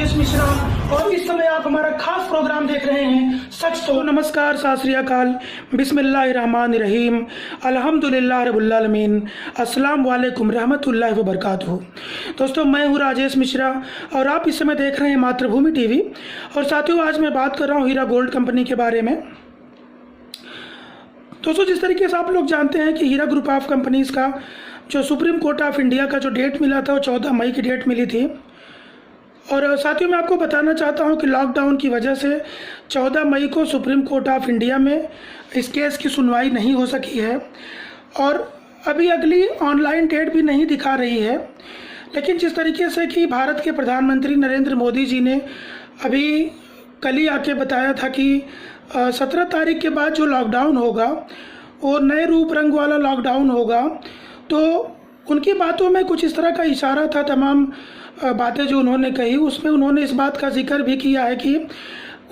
राजेश मिश्रा और इस समय आप हमारा खास प्रोग्राम देख रहे हैं सच तो। नमस्कार, सत श्री अकाल, बिस्मिल्लाहिर्रहमानिर्रहीम, अल्हम्दुलिल्लाह रब्बिल आलमीन, अस्सलाम वालेकुम रहमतुल्लाहि व बरकातुहू। दोस्तों, मैं हूँ राजेश मिश्रा और आप इस समय देख रहे हैं मातृभूमि टीवी। और साथियों, आज मैं बात कर रहा हूँ हीरा गोल्ड कंपनी के बारे में। दोस्तों, जिस तरीके से आप लोग जानते हैं कि हीरा ग्रुप ऑफ कंपनीज़ का जो सुप्रीम कोर्ट ऑफ इंडिया का जो डेट मिला था वो 14 मई की डेट मिली थी। और साथियों, मैं आपको बताना चाहता हूं कि लॉकडाउन की वजह से 14 मई को सुप्रीम कोर्ट ऑफ इंडिया में इस केस की सुनवाई नहीं हो सकी है और अभी अगली ऑनलाइन डेट भी नहीं दिखा रही है। लेकिन जिस तरीके से कि भारत के प्रधानमंत्री नरेंद्र मोदी जी ने अभी कल ही आके बताया था कि 17 तारीख के बाद जो लॉकडाउन होगा वो नए रूप रंग वाला लॉकडाउन होगा, तो उनकी बातों में कुछ इस तरह का इशारा था। तमाम बातें जो उन्होंने कही उसमें उन्होंने इस बात का जिक्र भी किया है कि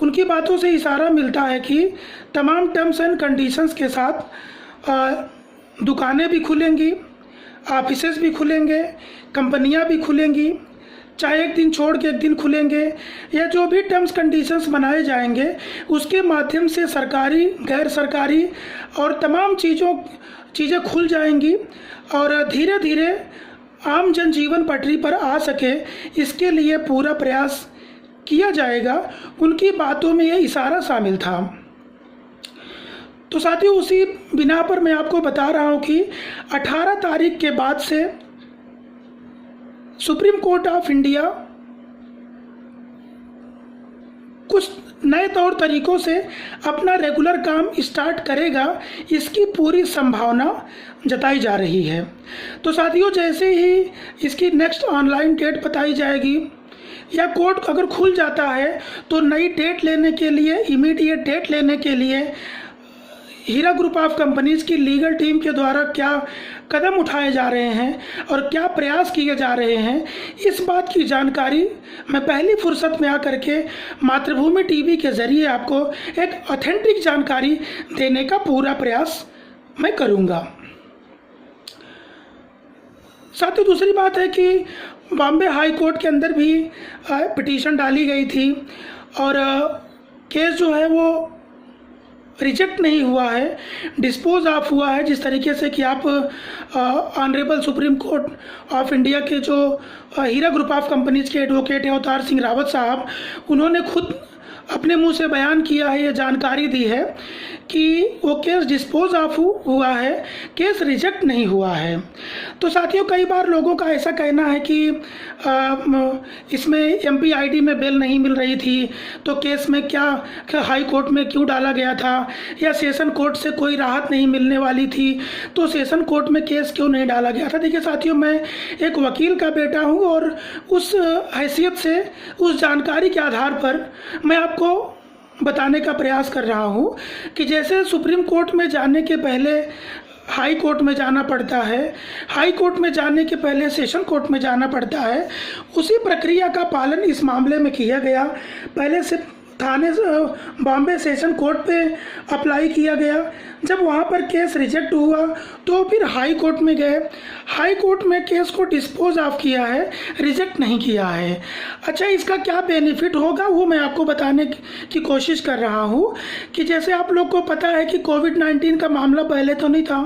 उनकी बातों से इशारा मिलता है कि तमाम टर्म्स एंड कंडीशंस के साथ दुकानें भी खुलेंगी, ऑफिसेज भी खुलेंगे, कंपनियां भी खुलेंगी, चाहे एक दिन छोड़ के एक दिन खुलेंगे, या जो भी टर्म्स कंडीशंस बनाए जाएंगे उसके माध्यम से सरकारी, गैर सरकारी और तमाम चीज़ें खुल जाएंगी और धीरे धीरे आम जनजीवन पटरी पर आ सके, इसके लिए पूरा प्रयास किया जाएगा। उनकी बातों में ये इशारा शामिल था। तो साथियों, उसी बिना पर मैं आपको बता रहा हूं कि 18 तारीख के बाद से सुप्रीम कोर्ट ऑफ इंडिया कुछ नए तौर तरीकों से अपना रेगुलर काम स्टार्ट करेगा, इसकी पूरी संभावना जताई जा रही है। तो साथियों, जैसे ही इसकी नेक्स्ट ऑनलाइन डेट बताई जाएगी या कोर्ट अगर खुल जाता है तो नई डेट लेने के लिए, इमीडिएट डेट लेने के लिए हीरा ग्रुप ऑफ कंपनीज़ की लीगल टीम के द्वारा क्या कदम उठाए जा रहे हैं और क्या प्रयास किए जा रहे हैं, इस बात की जानकारी मैं पहली फुर्सत में आकर के मातृभूमि टीवी के ज़रिए आपको एक ऑथेंटिक जानकारी देने का पूरा प्रयास मैं करूंगा। साथ ही दूसरी बात है कि बॉम्बे हाई कोर्ट के अंदर भी पिटीशन डाली गई थी और केस जो है वो रिजेक्ट नहीं हुआ है, डिस्पोज ऑफ हुआ है। जिस तरीके से कि आप honourable supreme court of India के जो हीरा ग्रुप ऑफ कंपनीज़ के एडवोकेट हैं अवतार सिंह रावत साहब, उन्होंने खुद अपने मुंह से बयान किया है, ये जानकारी दी है कि वो केस डिस्पोज ऑफ हुआ है, केस रिजेक्ट नहीं हुआ है। तो साथियों, कई बार लोगों का ऐसा कहना है कि इसमें MPID में बेल नहीं मिल रही थी तो केस में क्या हाई कोर्ट में क्यों डाला गया था, या सेशन कोर्ट से कोई राहत नहीं मिलने वाली थी तो सेशन कोर्ट में केस क्यों नहीं डाला गया था। देखिए साथियों, मैं एक वकील का बेटा हूँ और उस हैसियत से, उस जानकारी के आधार पर मैं आपको बताने का प्रयास कर रहा हूँ कि जैसे सुप्रीम कोर्ट में जाने के पहले हाई कोर्ट में जाना पड़ता है, हाई कोर्ट में जाने के पहले सेशन कोर्ट में जाना पड़ता है, उसी प्रक्रिया का पालन इस मामले में किया गया। पहले से थाने बॉम्बे सेशन कोर्ट पे अप्लाई किया गया, जब वहाँ पर केस रिजेक्ट हुआ तो फिर हाई कोर्ट में गए, हाई कोर्ट में केस को डिस्पोज ऑफ किया है, रिजेक्ट नहीं किया है। अच्छा, इसका क्या बेनिफिट होगा वो मैं आपको बताने की कोशिश कर रहा हूँ कि जैसे आप लोग को पता है कि कोविड-19 का मामला पहले तो नहीं था,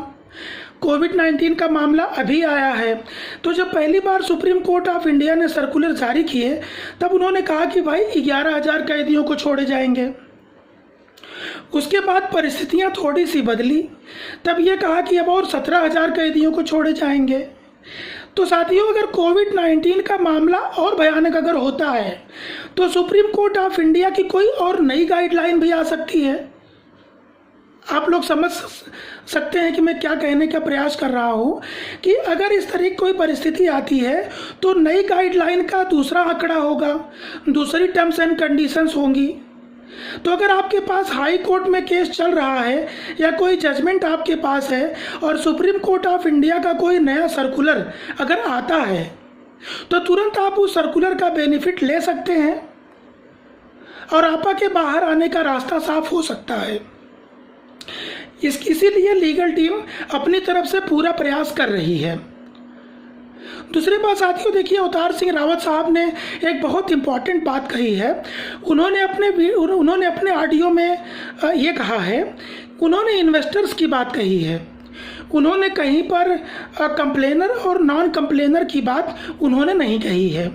कोविड-19 का मामला अभी आया है। तो जब पहली बार सुप्रीम कोर्ट ऑफ इंडिया ने सर्कुलर जारी किए तब उन्होंने कहा कि भाई 11,000 कैदियों को छोड़े जाएंगे। उसके बाद परिस्थितियां थोड़ी सी बदली, तब ये कहा कि अब और 17,000 कैदियों को छोड़े जाएंगे। तो साथियों, अगर कोविड-19 का मामला और भयानक अगर होता है तो सुप्रीम कोर्ट ऑफ इंडिया की कोई और नई गाइडलाइन भी आ सकती है। आप लोग समझ सकते हैं कि मैं क्या कहने का प्रयास कर रहा हूं कि अगर इस तरह की कोई परिस्थिति आती है तो नई गाइडलाइन का दूसरा आंकड़ा होगा, दूसरी टर्म्स एंड कंडीशंस होंगी। तो अगर आपके पास हाई कोर्ट में केस चल रहा है या कोई जजमेंट आपके पास है और सुप्रीम कोर्ट ऑफ इंडिया का कोई नया सर्कुलर अगर आता है तो तुरंत आप उस सर्कुलर का बेनिफिट ले सकते हैं और आपा के बाहर आने का रास्ता साफ हो सकता है। इसीलिए लीगल टीम अपनी तरफ से पूरा प्रयास कर रही है। दूसरी बात साथियों, देखिए अवतार सिंह रावत साहब ने एक बहुत इम्पॉर्टेंट बात कही है। उन्होंने अपने ऑडियो में ये कहा है, उन्होंने इन्वेस्टर्स की बात कही है। उन्होंने कहीं पर कंप्लेनर और नॉन कंप्लेनर की बात उन्होंने नहीं कही है।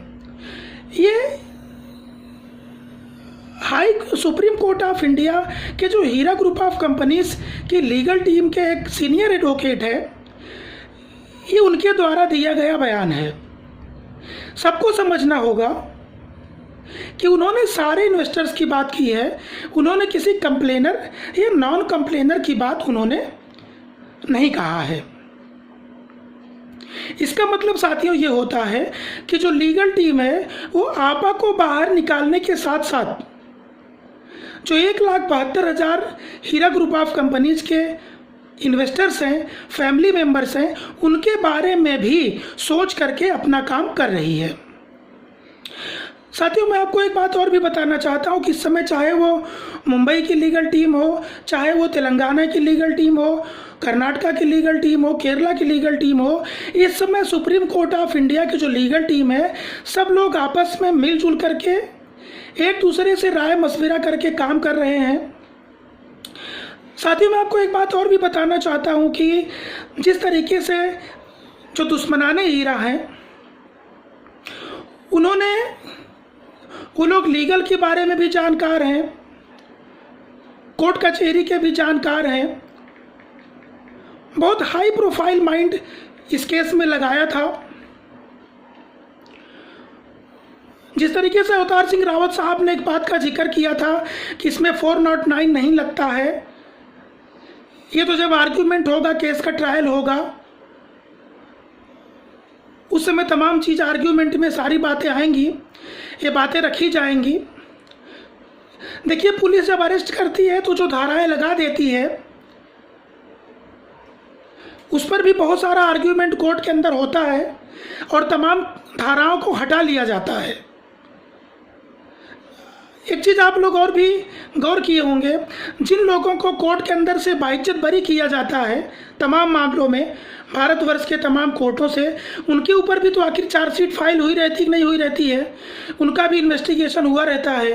ये सुप्रीम कोर्ट ऑफ इंडिया के जो हीरा ग्रुप ऑफ कंपनीज की लीगल टीम के एक सीनियर एडवोकेट है, ये उनके द्वारा दिया गया बयान है। सबको समझना होगा कि उन्होंने सारे इन्वेस्टर्स की बात की है, उन्होंने किसी कंप्लेनर या नॉन कंप्लेनर की बात उन्होंने नहीं कहा है। इसका मतलब साथियों ये होता है कि जो लीगल टीम है वो आपा को बाहर निकालने के साथ साथ जो 1,72,000 हीरा ग्रुप ऑफ कंपनीज के इन्वेस्टर्स हैं, फैमिली मेंबर्स हैं, उनके बारे में भी सोच करके अपना काम कर रही है। साथियों, मैं आपको एक बात और भी बताना चाहता हूँ कि इस समय चाहे वो मुंबई की लीगल टीम हो, चाहे वो तेलंगाना की लीगल टीम हो, कर्नाटका की लीगल टीम हो, केरला की लीगल टीम हो, इस समय सुप्रीम कोर्ट ऑफ इंडिया की जो लीगल टीम है, सब लोग आपस में मिलजुल करके एक दूसरे से राय मशविरा करके काम कर रहे हैं। साथियों, मैं आपको एक बात और भी बताना चाहता हूँ कि जिस तरीके से जो दुश्मनाने हीरा हैं, वो लोग लीगल के बारे में भी जानकार हैं, कोर्ट कचहरी के भी जानकार हैं, बहुत हाई प्रोफाइल माइंड इस केस में लगाया था। जिस तरीके से अवतार सिंह रावत साहब ने एक बात का जिक्र किया था कि इसमें 409 नहीं लगता है, ये तो जब आर्ग्यूमेंट होगा, केस का ट्रायल होगा, उस समय तमाम चीज़ आर्ग्यूमेंट में सारी बातें आएंगी, ये बातें रखी जाएंगी। देखिए, पुलिस जब अरेस्ट करती है तो जो धाराएं लगा देती है उस पर भी बहुत सारा आर्ग्यूमेंट कोर्ट के अंदर होता है और तमाम धाराओं को हटा लिया जाता है। एक चीज़ आप लोग और भी गौर किए होंगे, जिन लोगों को कोर्ट के अंदर से बाइज्जत बरी किया जाता है तमाम मामलों में, भारतवर्ष के तमाम कोर्टों से, उनके ऊपर भी तो आखिर चार्जशीट फाइल हुई रहती कि नहीं हुई रहती है, उनका भी इन्वेस्टिगेशन हुआ रहता है।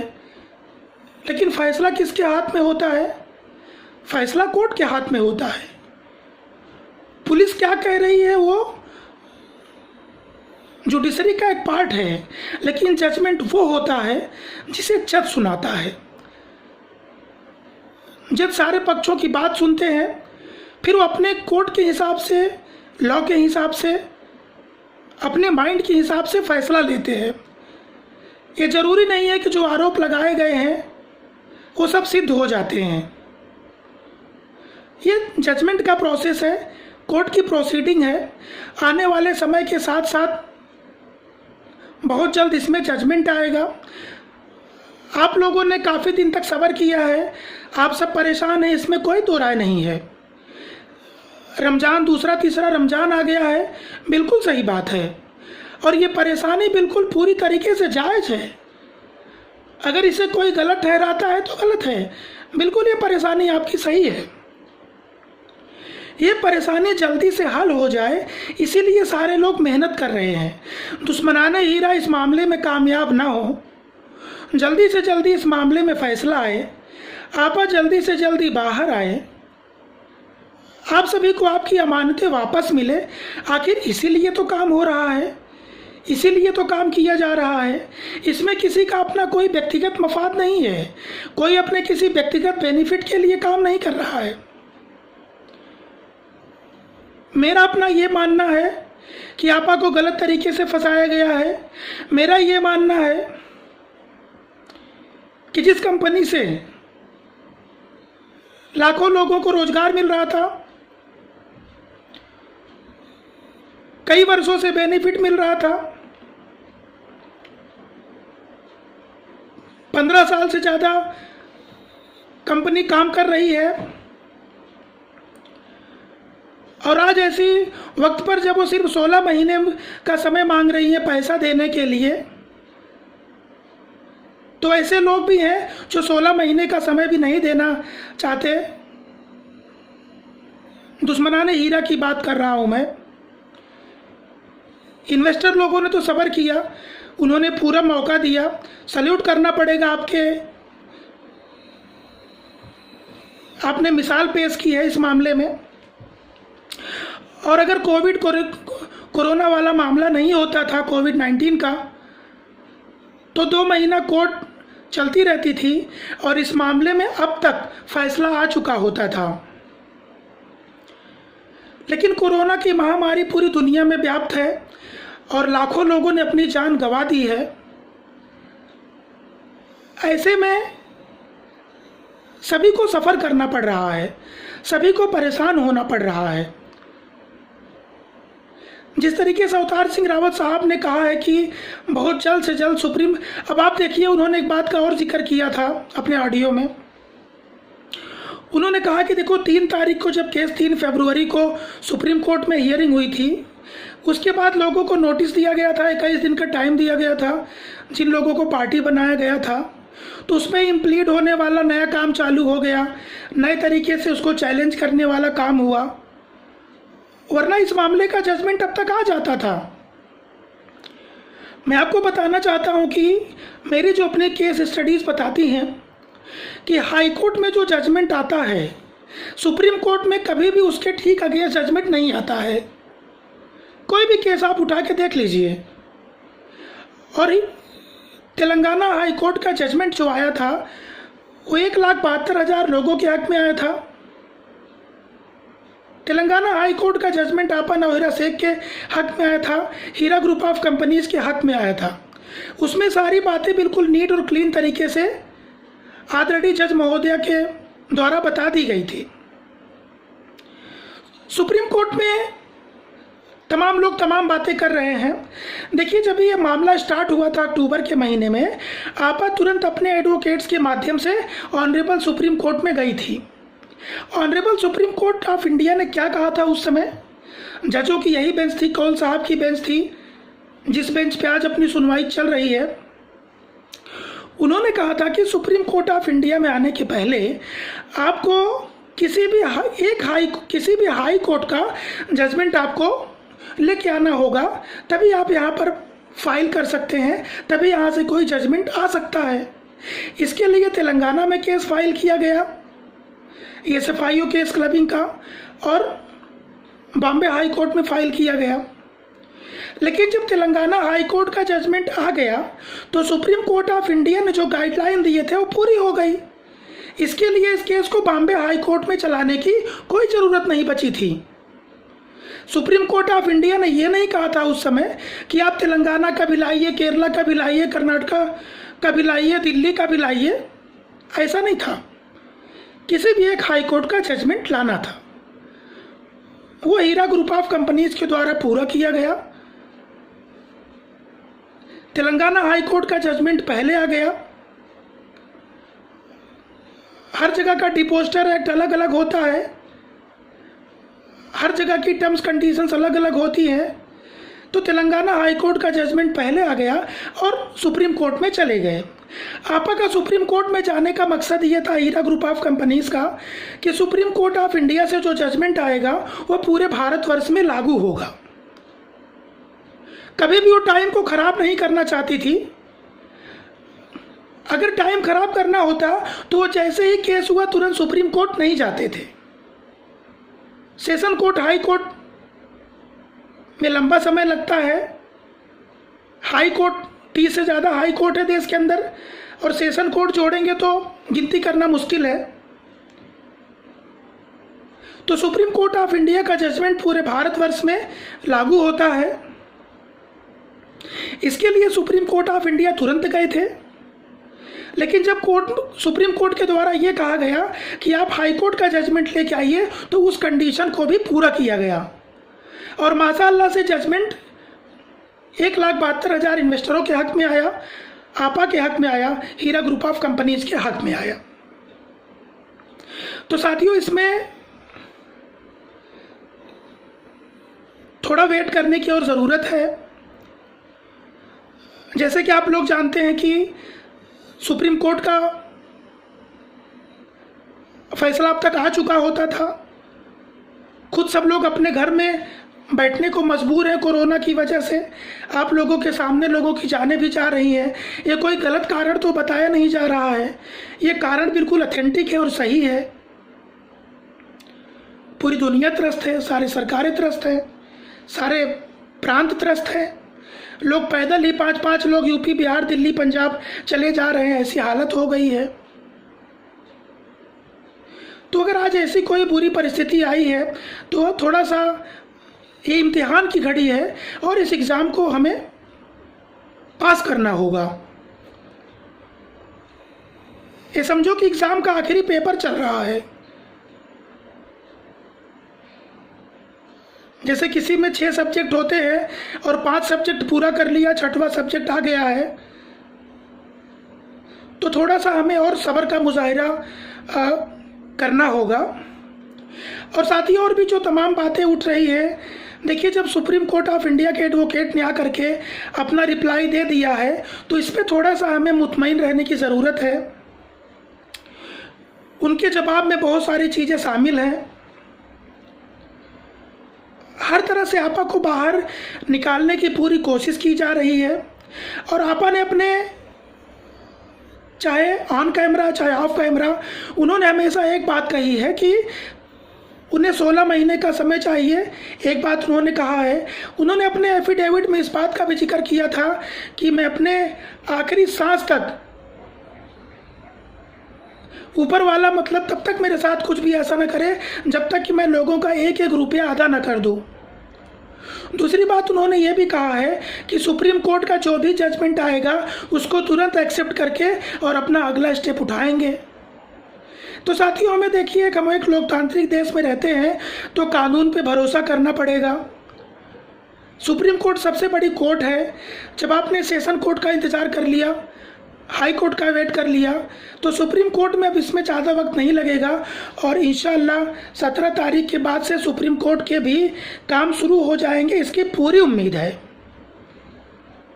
लेकिन फैसला किसके हाथ में होता है? फैसला कोर्ट के हाथ में होता है। पुलिस क्या कह रही है वो जुडिशरी का एक पार्ट है, लेकिन जजमेंट वो होता है जिसे जज सुनाता है। जज सारे पक्षों की बात सुनते हैं, फिर वो अपने कोर्ट के हिसाब से, लॉ के हिसाब से, अपने माइंड के हिसाब से फैसला लेते हैं। ये जरूरी नहीं है कि जो आरोप लगाए गए हैं वो सब सिद्ध हो जाते हैं। ये जजमेंट का प्रोसेस है, कोर्ट की प्रोसीडिंग है। आने वाले समय के साथ साथ बहुत जल्द इसमें जजमेंट आएगा। आप लोगों ने काफ़ी दिन तक सब्र किया है, आप सब परेशान हैं, इसमें कोई दो राय नहीं है। रमज़ान, दूसरा तीसरा रमज़ान आ गया है, बिल्कुल सही बात है, और ये परेशानी बिल्कुल पूरी तरीके से जायज़ है। अगर इसे कोई गलत ठहराता है तो गलत है, बिल्कुल ये परेशानी आपकी सही है। ये परेशानी जल्दी से हल हो जाए, इसीलिए सारे लोग मेहनत कर रहे हैं। दुश्मनाने हीरा इस मामले में कामयाब ना हो, जल्दी से जल्दी इस मामले में फैसला आए, आपा जल्दी से जल्दी बाहर आए, आप सभी को आपकी अमानतें वापस मिले। आखिर इसीलिए तो काम हो रहा है, इसीलिए तो काम किया जा रहा है। इसमें किसी का अपना कोई व्यक्तिगत मफाद नहीं है, कोई अपने किसी व्यक्तिगत बेनिफिट के लिए काम नहीं कर रहा है। मेरा अपना ये मानना है कि आपा को गलत तरीके से फंसाया गया है। मेरा ये मानना है कि जिस कंपनी से लाखों लोगों को रोजगार मिल रहा था, कई वर्षों से बेनिफिट मिल रहा था, 15 साल से ज़्यादा कंपनी काम कर रही है, और आज ऐसी वक्त पर जब वो सिर्फ 16 महीने का समय मांग रही है पैसा देने के लिए, तो ऐसे लोग भी हैं जो 16 महीने का समय भी नहीं देना चाहते। दुश्मनाने हीरा की बात कर रहा हूं मैं। इन्वेस्टर लोगों ने तो सब्र किया, उन्होंने पूरा मौका दिया, सल्यूट करना पड़ेगा आपने मिसाल पेश की है इस मामले में। और अगर कोरोना वाला मामला नहीं होता था, कोविड-19 का, तो 2 महीना कोर्ट चलती रहती थी और इस मामले में अब तक फैसला आ चुका होता था। लेकिन कोरोना की महामारी पूरी दुनिया में व्याप्त है और लाखों लोगों ने अपनी जान गंवा दी है। ऐसे में सभी को सफ़र करना पड़ रहा है, सभी को परेशान होना पड़ रहा है। जिस तरीके से अवतार सिंह रावत साहब ने कहा है कि बहुत जल्द से जल्द सुप्रीम, अब आप देखिए उन्होंने एक बात का और जिक्र किया था अपने ऑडियो में। उन्होंने कहा कि देखो 3 तारीख को जब केस 3 फरवरी को सुप्रीम कोर्ट में हियरिंग हुई थी, उसके बाद लोगों को नोटिस दिया गया था, 21 दिन का टाइम दिया गया था जिन लोगों को पार्टी बनाया गया था, तो उसमें इम्प्लीड होने वाला नया काम चालू हो गया, नए तरीके से उसको चैलेंज करने वाला काम हुआ, वरना इस मामले का जजमेंट अब तक आ जाता था। मैं आपको बताना चाहता हूं कि मेरी जो अपने केस स्टडीज़ बताती हैं कि हाई कोर्ट में जो जजमेंट आता है, सुप्रीम कोर्ट में कभी भी उसके ठीक अगेंस्ट जजमेंट नहीं आता है। कोई भी केस आप उठा के देख लीजिए। और तेलंगाना हाई कोर्ट का जजमेंट जो आया था वो 1,72,000 लोगों के हक में आया था। तेलंगाना हाई कोर्ट का जजमेंट आपा नवहीरा शेख के हक में आया था, हीरा ग्रुप ऑफ कंपनीज के हक में आया था। उसमें सारी बातें बिल्कुल नीट और क्लीन तरीके से आदरणीय जज महोदया के द्वारा बता दी गई थी। सुप्रीम कोर्ट में तमाम लोग तमाम बातें कर रहे हैं। देखिए, जब ये मामला स्टार्ट हुआ था अक्टूबर के महीने में, आपा तुरंत अपने एडवोकेट्स के माध्यम से ऑनरेबल सुप्रीम कोर्ट में गई थी। Honourable supreme court of India ने क्या कहा था उस समय? जजों की यही बेंच थी, कौल साहब की बेंच थी, जिस बेंच पे आज अपनी सुनवाई चल रही है। उन्होंने कहा था कि सुप्रीम कोर्ट ऑफ इंडिया में आने के पहले आपको किसी भी हाई कोर्ट का जजमेंट आपको लेके आना होगा, तभी आप यहाँ पर फाइल कर सकते हैं, तभी यहाँ से कोई जजमेंट आ सकता है। इसके लिए तेलंगाना में केस फाइल किया गया, SFIO केस क्लबिंग का, और बॉम्बे हाई कोर्ट में फाइल किया गया। लेकिन जब तेलंगाना हाई कोर्ट का जजमेंट आ गया तो सुप्रीम कोर्ट ऑफ इंडिया ने जो गाइडलाइन दिए थे वो पूरी हो गई। इसके लिए इस केस को बॉम्बे हाई कोर्ट में चलाने की कोई ज़रूरत नहीं बची थी। सुप्रीम कोर्ट ऑफ इंडिया ने यह नहीं कहा था उस समय कि आप तेलंगाना का भी लाइए, केरला का भी लाइए, कर्नाटका का भी लाइए, दिल्ली का भी लाइए। ऐसा नहीं था। किसी भी एक हाई कोर्ट का जजमेंट लाना था, वो हीरा ग्रुप ऑफ कंपनीज के द्वारा पूरा किया गया। तेलंगाना हाई कोर्ट का जजमेंट पहले आ गया। हर जगह का डिपोजिटर एक्ट अलग अलग होता है, हर जगह की टर्म्स कंडीशंस अलग अलग होती हैं। तो तेलंगाना हाई कोर्ट का जजमेंट पहले आ गया और सुप्रीम कोर्ट में चले गए। आपा का सुप्रीम कोर्ट में जाने का मकसद ये था, हीरा ग्रुप ऑफ कंपनीज का, कि सुप्रीम कोर्ट ऑफ इंडिया से जो जजमेंट आएगा वो पूरे भारतवर्ष में लागू होगा। कभी भी वो टाइम को खराब नहीं करना चाहती थी। अगर टाइम खराब करना होता तो वो जैसे ही केस हुआ तुरंत सुप्रीम कोर्ट नहीं जाते थे। सेशन कोर्ट, हाई कोर्ट में लंबा समय लगता है। हाई कोर्ट 30 से ज़्यादा हाई कोर्ट है देश के अंदर, और सेशन कोर्ट जोड़ेंगे तो गिनती करना मुश्किल है। तो सुप्रीम कोर्ट ऑफ इंडिया का जजमेंट पूरे भारतवर्ष में लागू होता है। इसके लिए सुप्रीम कोर्ट ऑफ इंडिया तुरंत गए थे। लेकिन जब सुप्रीम कोर्ट के द्वारा यह कहा गया कि आप हाई कोर्ट का जजमेंट लेके आइए, तो उस कंडीशन को भी पूरा किया गया और माशाअल्लाह से जजमेंट 1,72,000 इन्वेस्टरों के हक में आया, आपा के हक में आया, हीरा ग्रुप ऑफ कंपनीज के हक में आया। तो साथियों, इसमें थोड़ा वेट करने की और ज़रूरत है। जैसे कि आप लोग जानते हैं कि सुप्रीम कोर्ट का फैसला अब तक आ चुका होता था। खुद सब लोग अपने घर में बैठने को मजबूर है कोरोना की वजह से। आप लोगों के सामने लोगों की जानें भी जा रही हैं। ये कोई गलत कारण तो बताया नहीं जा रहा है, ये कारण बिल्कुल ऑथेंटिक है और सही है। पूरी दुनिया त्रस्त है, सारी सरकारें त्रस्त हैं, सारे प्रांत त्रस्त हैं। लोग पैदल ही 5-5 लोग यूपी, बिहार, दिल्ली, पंजाब चले जा रहे हैं, ऐसी हालत हो गई है। तो अगर आज ऐसी कोई बुरी परिस्थिति आई है तो थोड़ा सा ये इम्तिहान की घड़ी है और इस एग्ज़ाम को हमें पास करना होगा। ये समझो कि एग्ज़ाम का आखिरी पेपर चल रहा है। जैसे किसी में 6 सब्जेक्ट होते हैं और 5 सब्जेक्ट पूरा कर लिया, 6वां सब्जेक्ट आ गया है, तो थोड़ा सा हमें और सब्र का मुजाहिरा करना होगा। और साथ ही और भी जो तमाम बातें उठ रही है, देखिए जब सुप्रीम कोर्ट ऑफ इंडिया के एडवोकेट ने आकर के अपना रिप्लाई दे दिया है तो इस पर थोड़ा सा हमें मुतमईन रहने की ज़रूरत है। उनके जवाब में बहुत सारी चीज़ें शामिल हैं। हर तरह से आपा को बाहर निकालने की पूरी कोशिश की जा रही है और आपा ने अपने, चाहे ऑन कैमरा चाहे ऑफ कैमरा, उन्होंने हमेशा एक बात कही है कि उन्हें 16 महीने का समय चाहिए। एक बात उन्होंने कहा है, उन्होंने अपने एफिडेविट में इस बात का भी जिक्र किया था कि मैं अपने आखिरी सांस तक, ऊपर वाला मतलब तब तक मेरे साथ कुछ भी ऐसा न करे जब तक कि मैं लोगों का 1-1 रुपया अदा न कर दूं। दूसरी बात उन्होंने ये भी कहा है कि सुप्रीम कोर्ट का जो भी जजमेंट आएगा उसको तुरंत एक्सेप्ट करके और अपना अगला स्टेप उठाएंगे। तो साथियों, हमें देखिए हम एक लोकतांत्रिक देश में रहते हैं तो कानून पे भरोसा करना पड़ेगा। सुप्रीम कोर्ट सबसे बड़ी कोर्ट है। जब आपने सेशन कोर्ट का इंतज़ार कर लिया, हाई कोर्ट का वेट कर लिया, तो सुप्रीम कोर्ट में अब इसमें ज़्यादा वक्त नहीं लगेगा और इंशाअल्लाह 17 तारीख के बाद से सुप्रीम कोर्ट के भी काम शुरू हो जाएंगे, इसकी पूरी उम्मीद है,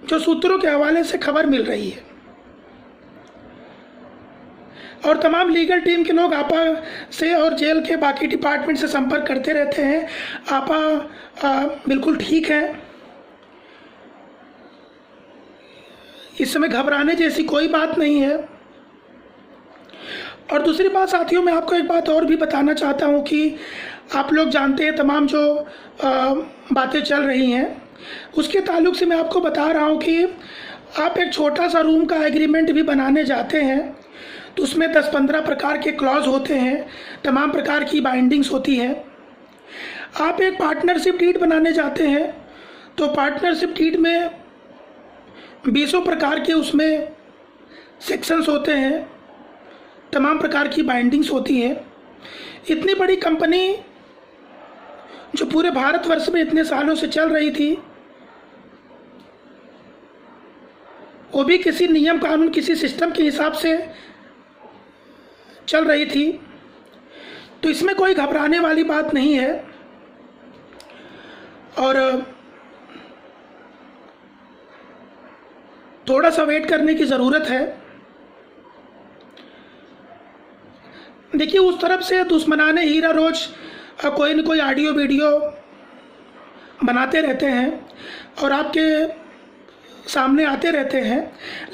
जो सूत्रों के हवाले से खबर मिल रही है। और तमाम लीगल टीम के लोग आपा से और जेल के बाकी डिपार्टमेंट से संपर्क करते रहते हैं। आपा बिल्कुल ठीक है, इस समय घबराने जैसी कोई बात नहीं है। और दूसरी बात साथियों, मैं आपको एक बात और भी बताना चाहता हूं कि आप लोग जानते हैं तमाम जो बातें चल रही हैं उसके ताल्लुक से मैं आपको बता रहा हूं कि आप एक छोटा सा रूम का एग्रीमेंट भी बनाने जाते हैं तो उसमें 10-15 प्रकार के क्लॉज होते हैं, तमाम प्रकार की बाइंडिंग्स होती हैं। आप एक पार्टनरशिप डीड बनाने जाते हैं तो पार्टनरशिप डीड में 20 प्रकार के उसमें सेक्शंस होते हैं, तमाम प्रकार की बाइंडिंग्स होती हैं। इतनी बड़ी कंपनी जो पूरे भारतवर्ष में इतने सालों से चल रही थी, वो भी किसी नियम कानून, किसी सिस्टम के हिसाब से चल रही थी, तो इसमें कोई घबराने वाली बात नहीं है। और थोड़ा सा वेट करने की ज़रूरत है। देखिए उस तरफ से दुश्मनाने हीरा रोज कोई न कोई ऑडियो वीडियो बनाते रहते हैं और आपके सामने आते रहते हैं,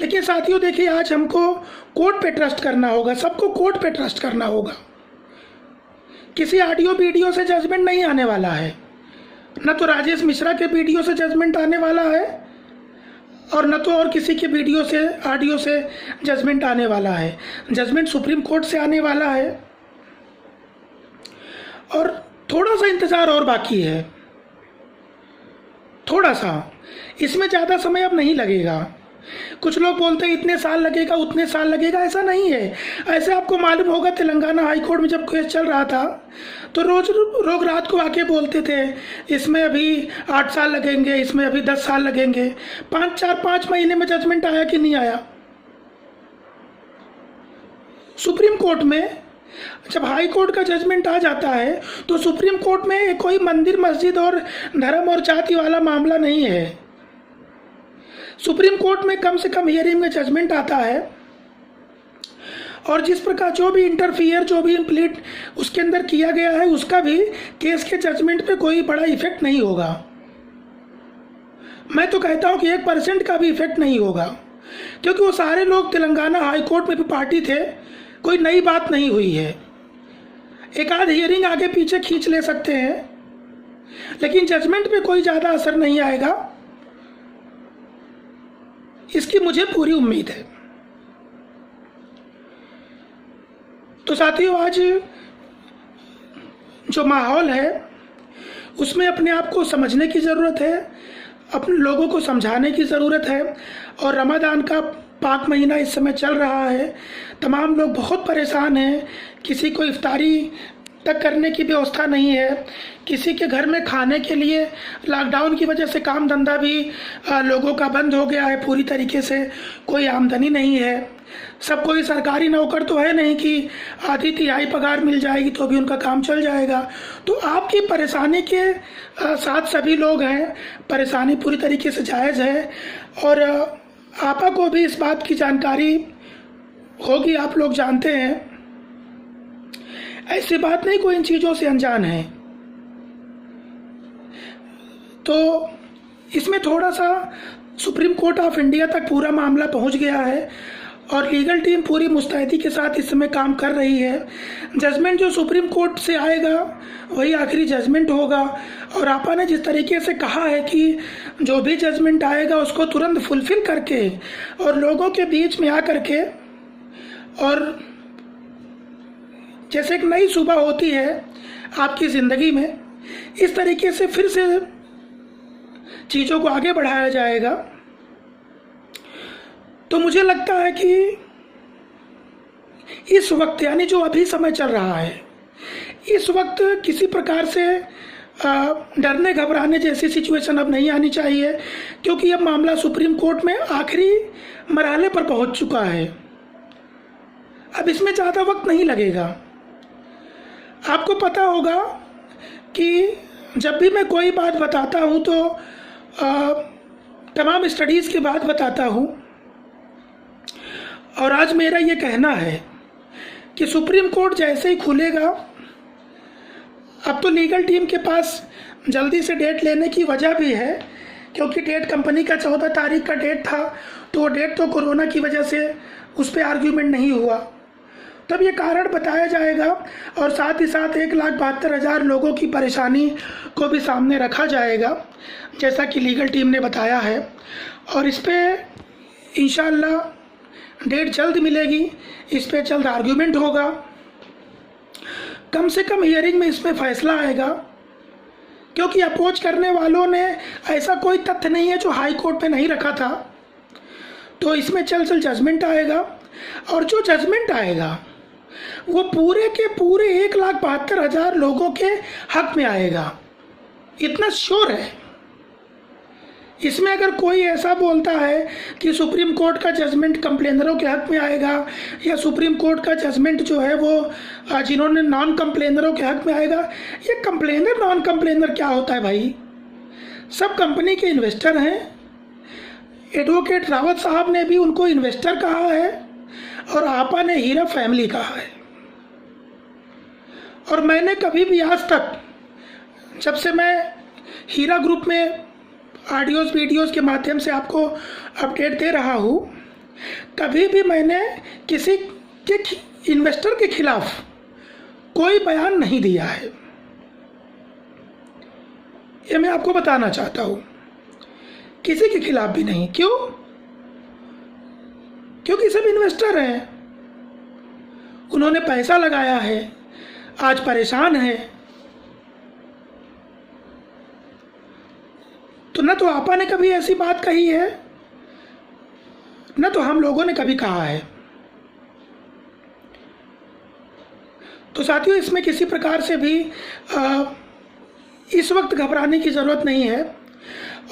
लेकिन साथियों देखिए आज हमको कोर्ट पे ट्रस्ट करना होगा, सबको कोर्ट पे ट्रस्ट करना होगा। किसी ऑडियो वीडियो से जजमेंट नहीं आने वाला है, न तो राजेश मिश्रा के वीडियो से जजमेंट आने वाला है और न तो और किसी के वीडियो से, ऑडियो से जजमेंट आने वाला है। जजमेंट सुप्रीम कोर्ट से आने वाला है और थोड़ा सा इंतज़ार और बाकी है, थोड़ा सा, इसमें ज़्यादा समय अब नहीं लगेगा। कुछ लोग बोलते हैं इतने साल लगेगा, उतने साल लगेगा, ऐसा नहीं है। ऐसे आपको मालूम होगा तेलंगाना हाई कोर्ट में जब केस चल रहा था तो रोज लोग रात को आके बोलते थे इसमें अभी 8 साल लगेंगे, इसमें अभी 10 साल लगेंगे। 5 महीने में जजमेंट आया कि नहीं आया? सुप्रीम कोर्ट में जब हाई कोर्ट का जजमेंट आ जाता है तो सुप्रीम कोर्ट में कोई मंदिर मस्जिद और धर्म और जाति वाला मामला नहीं है। सुप्रीम कोर्ट में कम से कम हियरिंग में जजमेंट आता है और जिस प्रकार जो भी इंटरफियर, जो भी इम्प्लीट उसके अंदर किया गया है, उसका भी केस के जजमेंट पे कोई बड़ा इफेक्ट नहीं होगा। मैं तो कहता हूँ कि 1% का भी इफेक्ट नहीं होगा, क्योंकि वो सारे लोग तेलंगाना हाई कोर्ट में भी पार्टी थे, कोई नई बात नहीं हुई है। एक आध हियरिंग आगे पीछे खींच ले सकते हैं, लेकिन जजमेंट पे कोई ज़्यादा असर नहीं आएगा, इसकी मुझे पूरी उम्मीद है। तो साथियों, आज जो माहौल है उसमें अपने आप को समझने की ज़रूरत है, अपने लोगों को समझाने की ज़रूरत है। और रमज़ान का पाक महीना इस समय चल रहा है, तमाम लोग बहुत परेशान हैं, किसी को इफ्तारी तक करने की व्यवस्था नहीं है, किसी के घर में खाने के लिए लॉकडाउन की वजह से काम धंधा भी लोगों का बंद हो गया है पूरी तरीके से, कोई आमदनी नहीं है। सब कोई सरकारी नौकर तो है नहीं कि आधी तिहाई पगार मिल जाएगी तो भी उनका काम चल जाएगा। तो आपकी परेशानी के साथ सभी लोग हैं, परेशानी पूरी तरीके से जायज़ है, और आपा को भी इस बात की जानकारी होगी, आप लोग जानते हैं, ऐसी बात नहीं कोई इन चीज़ों से अनजान है। तो इसमें थोड़ा सा सुप्रीम कोर्ट ऑफ इंडिया तक पूरा मामला पहुंच गया है और लीगल टीम पूरी मुस्तैदी के साथ इस समय काम कर रही है। जजमेंट जो सुप्रीम कोर्ट से आएगा वही आखिरी जजमेंट होगा, और आपा ने जिस तरीके से कहा है कि जो भी जजमेंट आएगा उसको तुरंत फुलफिल करके और लोगों के बीच में आकर के, और जैसे एक नई सुबह होती है आपकी ज़िंदगी में, इस तरीके से फिर से चीज़ों को आगे बढ़ाया जाएगा। तो मुझे लगता है कि इस वक्त, यानी जो अभी समय चल रहा है, इस वक्त किसी प्रकार से डरने घबराने जैसी सिचुएशन अब नहीं आनी चाहिए, क्योंकि अब मामला सुप्रीम कोर्ट में आखिरी मरहले पर पहुंच चुका है। अब इसमें ज़्यादा वक्त नहीं लगेगा। आपको पता होगा कि जब भी मैं कोई बात बताता हूँ तो तमाम स्टडीज़ के बाद बताता हूँ, और आज मेरा ये कहना है कि सुप्रीम कोर्ट जैसे ही खुलेगा, अब तो लीगल टीम के पास जल्दी से डेट लेने की वजह भी है, क्योंकि डेट कंपनी का 14 तारीख का डेट था, तो वो डेट तो कोरोना की वजह से उस पर आर्ग्यूमेंट नहीं हुआ। तब ये कारण बताया जाएगा, और साथ ही साथ 1,72,000 लोगों की परेशानी को भी सामने रखा जाएगा, जैसा कि लीगल टीम ने बताया है। और इस पर इंशाअल्लाह डेट जल्द मिलेगी, इस पर जल्द आर्ग्यूमेंट होगा, कम से कम हियरिंग में इसमें फैसला आएगा, क्योंकि अपोज करने वालों ने ऐसा कोई तथ्य नहीं है जो हाई कोर्ट पे नहीं रखा था। तो इसमें जल्द जजमेंट आएगा, और जो जजमेंट आएगा वो पूरे के पूरे 1,72,000 लोगों के हक में आएगा, इतना श्योर है। इसमें अगर कोई ऐसा बोलता है कि सुप्रीम कोर्ट का जजमेंट कंप्लेनरों के हक में आएगा, या सुप्रीम कोर्ट का जजमेंट जो है वो जिन्होंने नॉन कंप्लेनरों के हक में आएगा, ये कंप्लेनर नॉन कंप्लेनर क्या होता है भाई? सब कंपनी के इन्वेस्टर हैं। एडवोकेट रावत साहब ने भी उनको इन्वेस्टर कहा है, और आपा ने हीरा फैमिली कहा है। और मैंने कभी भी आज तक, जब से मैं हीरा ग्रुप में ऑडियोज़ वीडियोज़ के माध्यम से आपको अपडेट दे रहा हूँ, कभी भी मैंने किसी के इन्वेस्टर के खिलाफ कोई बयान नहीं दिया है। ये मैं आपको बताना चाहता हूँ, किसी के खिलाफ भी नहीं। क्यों? क्योंकि सब इन्वेस्टर हैं, उन्होंने पैसा लगाया है, आज परेशान है। तो न तो आपा ने कभी ऐसी बात कही है, न तो हम लोगों ने कभी कहा है। तो साथियों, इसमें किसी प्रकार से भी इस वक्त घबराने की ज़रूरत नहीं है।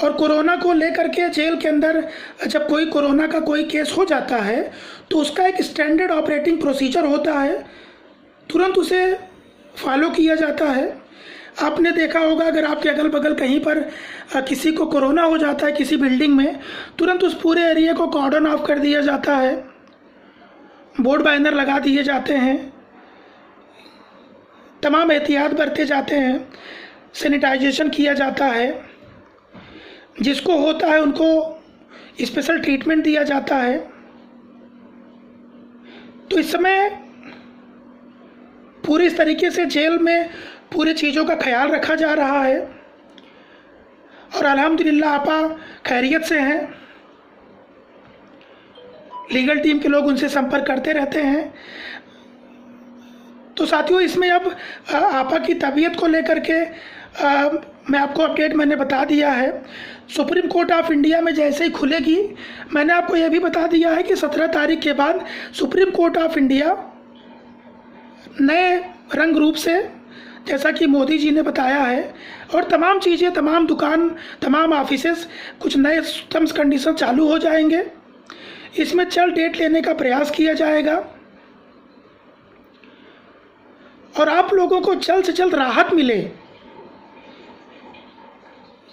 और कोरोना को लेकर के जेल के अंदर जब कोई कोरोना का कोई केस हो जाता है तो उसका एक स्टैंडर्ड ऑपरेटिंग प्रोसीजर होता है, तुरंत उसे फॉलो किया जाता है। आपने देखा होगा, अगर आपके अगल बगल कहीं पर किसी को कोरोना हो जाता है किसी बिल्डिंग में, तुरंत उस पूरे एरिया को कॉर्डन ऑफ कर दिया जाता है, बोर्ड बैनर लगा दिए जाते हैं, तमाम एहतियात बरते जाते हैं, सैनिटाइजेशन किया जाता है, जिसको होता है उनको स्पेशल ट्रीटमेंट दिया जाता है। तो इस समय पूरी इस तरीके से जेल में पूरी चीज़ों का ख्याल रखा जा रहा है और अल्हम्दुलिल्लाह आपा खैरियत से हैं। लीगल टीम के लोग उनसे संपर्क करते रहते हैं। तो साथियों, इसमें अब आपा की तबीयत को लेकर के मैं आपको अपडेट मैंने बता दिया है। सुप्रीम कोर्ट ऑफ इंडिया में जैसे ही खुलेगी, मैंने आपको यह भी बता दिया है कि 17 तारीख के बाद सुप्रीम कोर्ट ऑफ इंडिया नए रंग रूप से, जैसा कि मोदी जी ने बताया है, और तमाम चीज़ें, तमाम दुकान, तमाम ऑफिसेस, कुछ नए टर्म्स कंडीशन चालू हो जाएंगे। इसमें जल्द डेट लेने का प्रयास किया जाएगा और आप लोगों को जल्द से जल्द राहत मिले,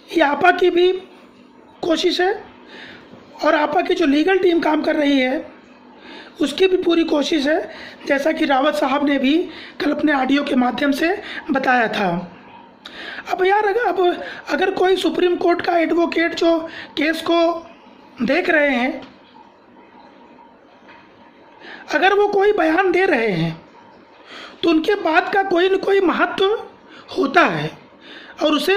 ये आपा की भी कोशिश है और आपा की जो लीगल टीम काम कर रही है उसकी भी पूरी कोशिश है, जैसा कि रावत साहब ने भी कल अपने ऑडियो के माध्यम से बताया था। अब यार, अगर कोई सुप्रीम कोर्ट का एडवोकेट जो केस को देख रहे हैं, अगर वो कोई बयान दे रहे हैं तो उनके बात का कोई न कोई महत्व होता है और उसे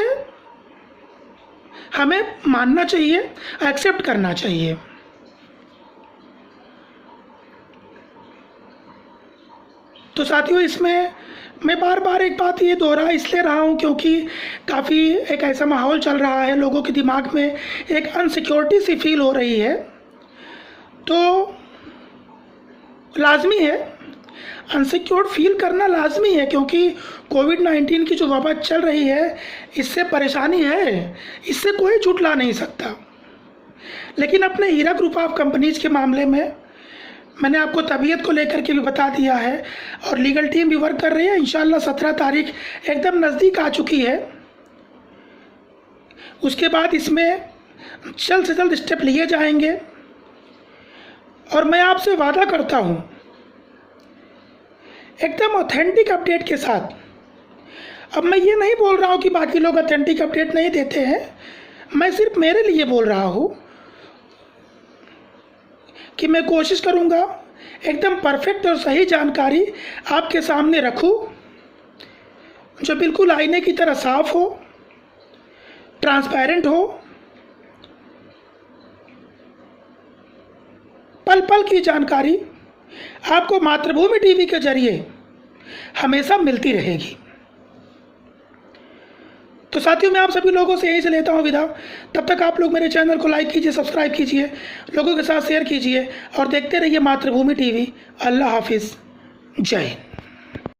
हमें मानना चाहिए, एक्सेप्ट करना चाहिए। तो साथियों, इसमें मैं बार बार एक बात ये दोहरा इसलिए रहा हूँ क्योंकि काफ़ी एक ऐसा माहौल चल रहा है, लोगों के दिमाग में एक अनसिक्योरिटी सी फील हो रही है। तो लाजमी है, अनसिक्योर्ड फील करना लाजमी है, क्योंकि कोविड-19 की जो वबा चल रही है इससे परेशानी है, इससे कोई झुठला नहीं सकता। लेकिन अपने हीरा ग्रुप ऑफ कंपनीज के मामले में मैंने आपको तबीयत को लेकर के भी बता दिया है और लीगल टीम भी वर्क कर रही है। इंशाल्लाह 17 तारीख एकदम नज़दीक आ चुकी है। उसके बाद इसमें जल्द से जल्द स्टेप लिए जाएंगे और मैं आपसे वादा करता हूँ एकदम ऑथेंटिक अपडेट के साथ। अब मैं ये नहीं बोल रहा हूँ कि बाकी लोग ऑथेंटिक अपडेट नहीं देते हैं, मैं सिर्फ मेरे लिए बोल रहा हूँ कि मैं कोशिश करूँगा एकदम परफेक्ट और सही जानकारी आपके सामने रखूँ, जो बिल्कुल आईने की तरह साफ हो, ट्रांसपेरेंट हो, पल पल की जानकारी आपको मातृभूमि टीवी के जरिए हमेशा मिलती रहेगी। तो साथियों, मैं आप सभी लोगों से यही से लेता हूँ विदा। तब तक आप लोग मेरे चैनल को लाइक कीजिए, सब्सक्राइब कीजिए, लोगों के साथ शेयर कीजिए और देखते रहिए मातृभूमि टीवी। अल्लाह हाफिज़, जय हिंद।